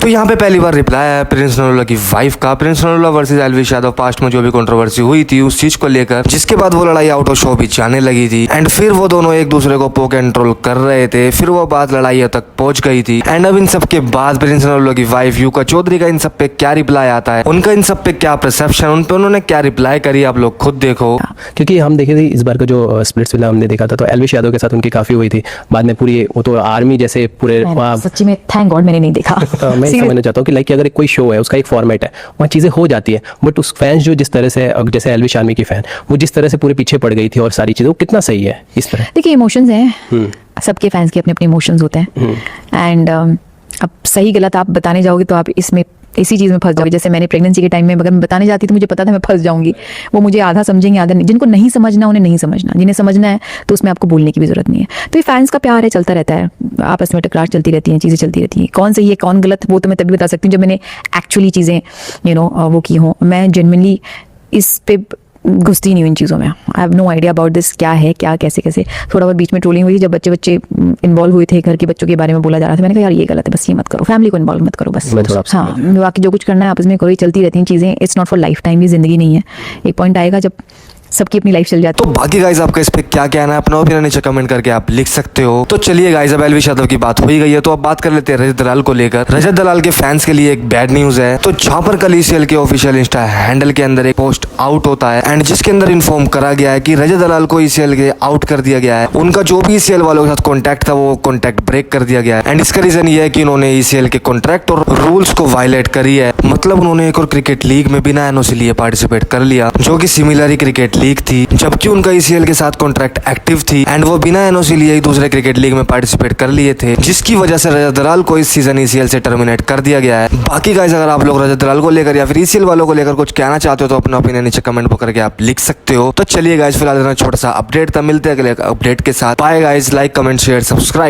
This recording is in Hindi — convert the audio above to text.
तो यहाँ पे पहली बार रिप्लाई आया प्रिंस नरूला की वाइफ का। Prince Narula versus Elvish Yadav past में जो भी कंट्रोवर्सी हुई थी उस चीज को लेकर, जिसके बाद वो लड़ाई आउट ऑफ शो भी जाने लगी थी एंड फिर वो दोनों एक दूसरे को पोक एंड ट्रोल कर रहे थे। फिर वो बात लड़ाई तक पहुंच गई थी एंड अब इन सब के बाद प्रिंस नरूला की वाइफ यूका चौधरी का इन सब पे क्या रिप्लाई आता है, उनका इन सब पे क्या परसेप्शन, उन पे उन्होंने क्या रिप्लाई करी, आप लोग खुद देखो। क्योंकि हम देखे थे इस बार का जो स्प्लिट्स फिल्म हमने देखा था तो एल्विश यादव के साथ उनकी काफी हुई थी। बाद में पूरी वो तो आर्मी जैसे पूरे सच्ची में थैंक गॉड मैंने नहीं देखा। मैं समझना चाहता हूँ कि लाइक अगर कोई शो है उसका एक फॉर्मेट है, वहाँ चीज़ें हो जाती है, बट उस फैंस जो जिस तरह से जैसे एल्विश आर्मी की फैन वो जिस तरह से पूरे पीछे पड़ गई थी और सारी चीज़ें, वो कितना सही है इस तरह। देखिए इमोशंस हैं, सबके फैंस के अपने अपने इमोशंस होते हैं एंड अब सही गलत आप बताने जाओगे तो आप इसमें इसी चीज़ में फंस जाओगे। जैसे मैंने प्रेगनेंसी के टाइम में अगर मैं बताने जाती तो मुझे पता था मैं फंस जाऊंगी। वो मुझे आधा समझेंगे आधा नहीं, जिनको नहीं समझना उन्हें नहीं समझना, जिन्हें समझना है तो उसमें आपको बोलने की भी जरूरत नहीं है। तो ये फैंस का प्यार है, चलता रहता है, आपस में टकरार चलती रहती हैं, चीज़ें चलती रहती हैं। कौन सही है कौन गलत वो तो मैं तभी बता सकती हूँ जब मैंने एक्चुअली चीज़ें वो की हों। मैं जेन्युइनली इस पे घुसती नहीं हूँ इन चीज़ों में। I have no idea about this, क्या है क्या कैसे कैसे। थोड़ा बहुत बीच में ट्रोलिंग हुई जब बच्चे इन्वॉल्व हुए थे, घर के बच्चों के बारे में बोला जा रहा था। मैंने कहा यार ये गलत है, बस ये मत करो, फैमिली को इन्वॉल्व मत करो बस। हाँ, बाकी जो कुछ करना है आपस में करो, चलती रहती हैं चीज़ें। It's not for life time, ये जिंदगी नहीं है। एक पॉइंट आएगा जब सबकी अपनी लाइफ चल जाती है। तो बाकी गाइस आपका इस पे क्या कहना है, अपना ओपिनियन नीचे कमेंट करके आप लिख सकते हो। तो चलिए गाइस अब एल्विश यादव की बात हो ही गई है तो अब बात कर लेते हैं रजत दलाल को लेकर। रजत दलाल के फैंस के लिए एक बैड न्यूज है। तो जहां पर कल ईसीएल के ऑफिशियल इंस्टा हैंडल के अंदर एक पोस्ट आउट होता है एंड जिसके अंदर इन्फॉर्म करा गया है कि रजत दलाल को ईसीएल के आउट कर दिया गया है। उनका जो भी ईसीएल वालों के साथ कॉन्टैक्ट था वो कॉन्टैक्ट ब्रेक कर दिया गया है एंड इसका रीजन ये है कि उन्होंने ईसीएल के कॉन्ट्रैक्ट और रूल्स को वायलेट करी है। मतलब उन्होंने एक और क्रिकेट लीग में बिना एनओसी लिए पार्टिसिपेट कर लिया जो कि सिमिलर ही क्रिकेट लीग थी, जबकि उनका ईसीएल के साथ कॉन्ट्रैक्ट एक्टिव थी एंड वो बिना एनओसी लिए ही दूसरे क्रिकेट लीग में पार्टिसिपेट कर लिए थे, जिसकी वजह से रजत दलाल को इस सीजन ईसीएल से टर्मिनेट कर दिया गया है। बाकी गाइस अगर आप लोग रजत दलाल को लेकर या फिर ईसीएल वालों को लेकर कुछ कहना चाहते हो तो अपना ओपिनियन नीचे कमेंट बॉक्स करके आप लिख सकते हो। तो चलिए गाइस फिलहाल छोटा सा अपडेट था, मिलते हैं अगले अपडेट के साथ। Bye guys, like comment share subscribe.